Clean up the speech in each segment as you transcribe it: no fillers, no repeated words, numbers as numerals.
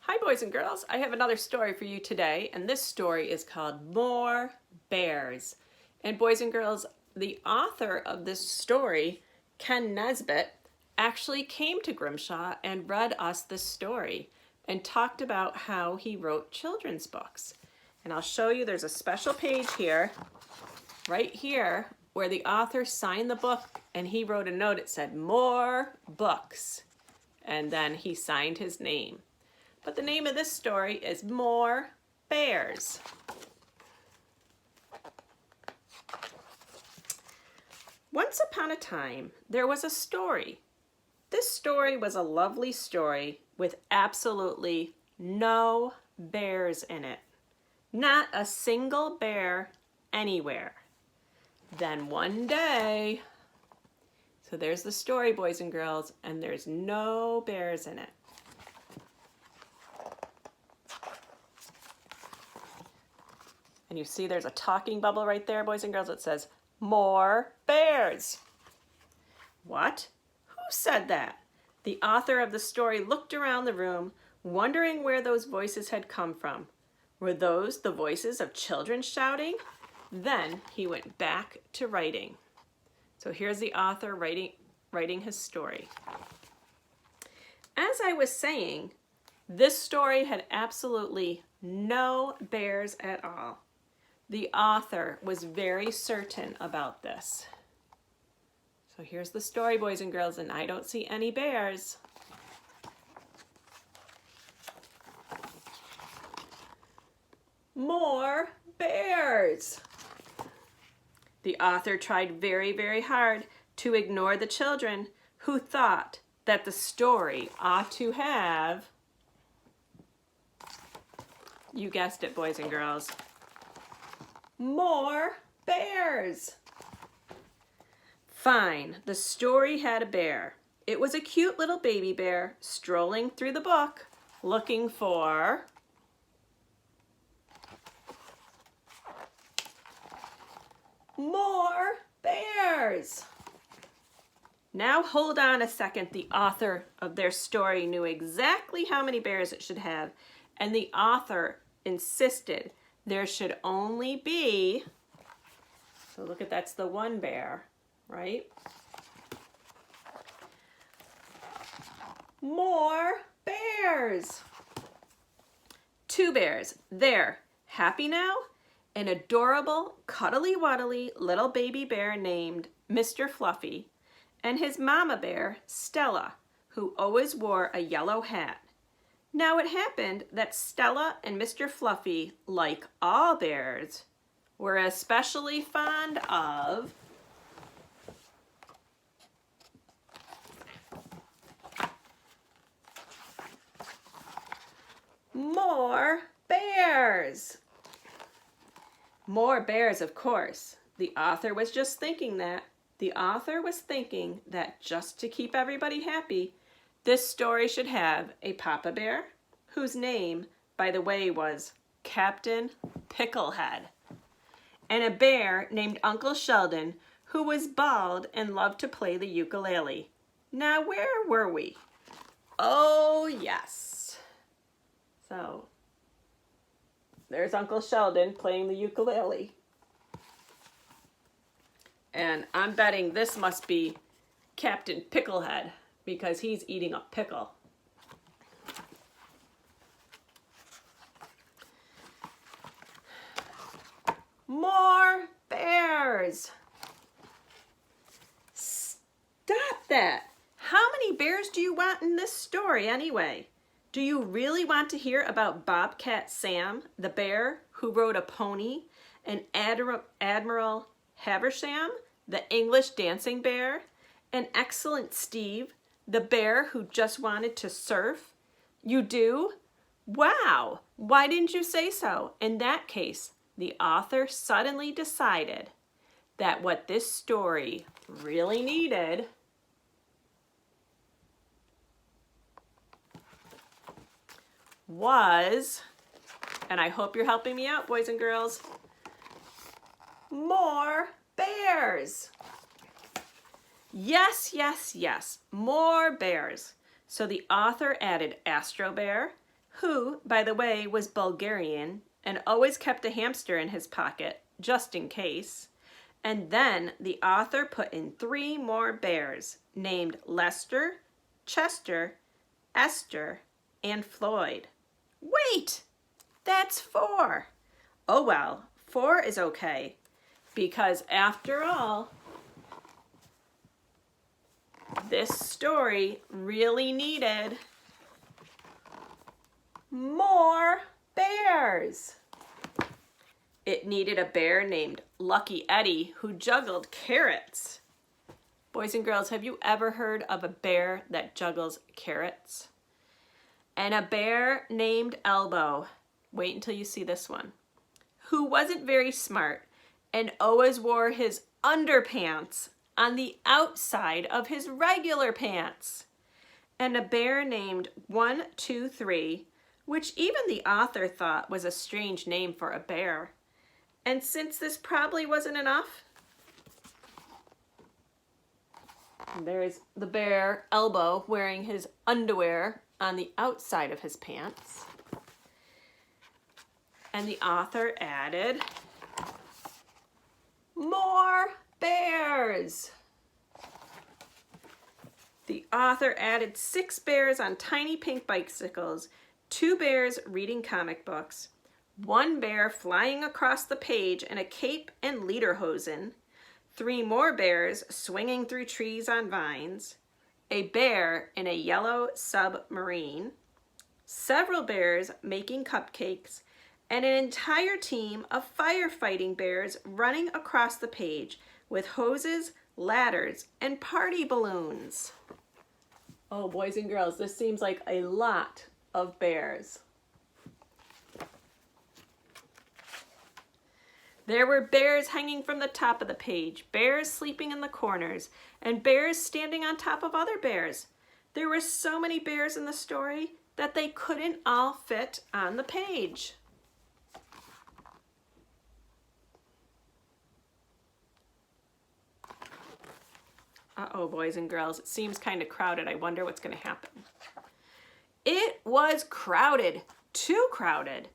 Hi boys and girls, I have another story for you today, and this story is called More Bears. And boys and girls, the author of this story, Ken Nesbitt, actually came to Grimshaw and read us this story and talked about how he wrote children's books. And I'll show you, there's a special page here, right here, where the author signed the book and he wrote a note. It said, "More books." And then he signed his name. But the name of this story is More Bears. Once upon a time, there was a story. This story was a lovely story with absolutely no bears in it. Not a single bear anywhere. Then one day, so there's the story, boys and girls, and there's no bears in it. And you see there's a talking bubble right there, boys and girls. It says, "More bears." What? Who said that? The author of the story looked around the room, wondering where those voices had come from. Were those the voices of children shouting? Then he went back to writing. So here's the author writing his story. As I was saying, this story had absolutely no bears at all. The author was very certain about this. So here's the story, boys and girls, and I don't see any bears. More bears! The author tried very, very hard to ignore the children who thought that the story ought to have, you guessed it, boys and girls, more bears. Fine, the story had a bear. It was a cute little baby bear strolling through the book looking for more bears. Now hold on a second. The author of their story knew exactly how many bears it should have, and the author insisted there should only be, so look at, that's the one bear, right? More bears. Two bears. There. Happy now? An adorable, cuddly-wuddly little baby bear named Mr. Fluffy, and his mama bear, Stella, who always wore a yellow hat. Now it happened that Stella and Mr. Fluffy, like all bears, were especially fond of more bears. More bears, of course. The author was just thinking that. The author was thinking that just to keep everybody happy, this story should have a papa bear, whose name, by the way, was Captain Picklehead, and a bear named Uncle Sheldon, who was bald and loved to play the ukulele. Now, where were we? Oh, yes. So, there's Uncle Sheldon playing the ukulele. And I'm betting this must be Captain Picklehead because he's eating a pickle. More bears. Stop that. How many bears do you want in this story anyway? Do you really want to hear about Bobcat Sam, the bear who rode a pony, and Admiral Haversham, the English dancing bear, and Excellent Steve, the bear who just wanted to surf? You do? Wow! Why didn't you say so? In that case, the author suddenly decided that what this story really needed was, and I hope you're helping me out, boys and girls, more bears. Yes, yes, yes, more bears. So the author added Astro Bear, who, by the way, was Bulgarian and always kept a hamster in his pocket, just in case. And then the author put in 3 more bears named Lester, Chester, Esther, and Floyd. Wait, that's 4. Oh well, 4 is okay, because after all, this story really needed more bears. It needed a bear named Lucky Eddie who juggled carrots. Boys and girls, have you ever heard of a bear that juggles carrots? And a bear named Elbow, wait until you see this one, who wasn't very smart and always wore his underpants on the outside of his regular pants. And a bear named 1, 2, 3, which even the author thought was a strange name for a bear. And since this probably wasn't enough, there's the bear Elbow wearing his underwear on the outside of his pants. And the author added more bears. The author added 6 bears on tiny pink bicycles, 2 bears reading comic books, 1 bear flying across the page in a cape and lederhosen, 3 more bears swinging through trees on vines, a bear in a yellow submarine, several bears making cupcakes, and an entire team of firefighting bears running across the page with hoses, ladders, and party balloons. Oh, boys and girls, this seems like a lot of bears. There were bears hanging from the top of the page, bears sleeping in the corners, and bears standing on top of other bears. There were so many bears in the story that they couldn't all fit on the page. Uh-oh, boys and girls, it seems kind of crowded. I wonder what's going to happen. It was crowded, too crowded.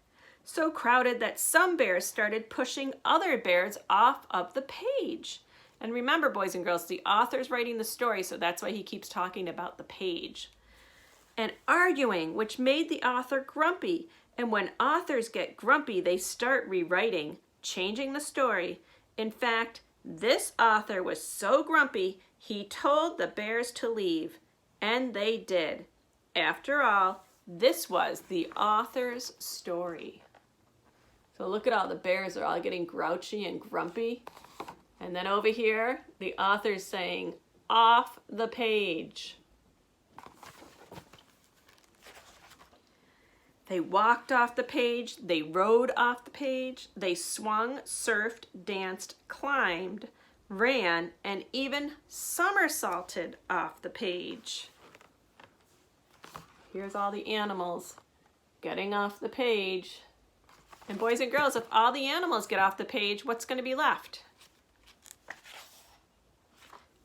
So crowded that some bears started pushing other bears off of the page. And remember, boys and girls, the author's writing the story, so that's why he keeps talking about the page. And arguing, which made the author grumpy. And when authors get grumpy, they start rewriting, changing the story. In fact, this author was so grumpy, he told the bears to leave. And they did. After all, this was the author's story. So look at all the bears are all getting grouchy and grumpy. And then over here, the author's saying, off the page. They walked off the page, they rode off the page, they swung, surfed, danced, climbed, ran, and even somersaulted off the page. Here's all the animals getting off the page. And boys and girls, if all the animals get off the page, what's going to be left?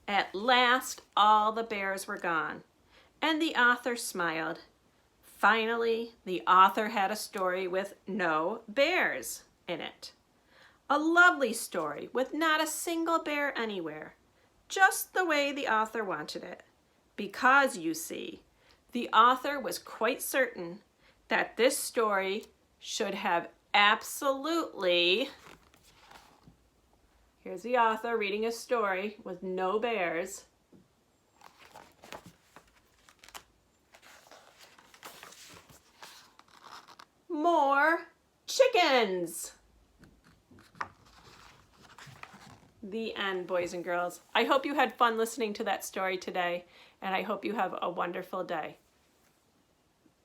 At last, all the bears were gone, and the author smiled. Finally, the author had a story with no bears in it. A lovely story with not a single bear anywhere, just the way the author wanted it. Because, you see, the author was quite certain that this story should have absolutely, here's the author reading a story with no bears. More chickens. The end, boys and girls. I hope you had fun listening to that story today, and I hope you have a wonderful day.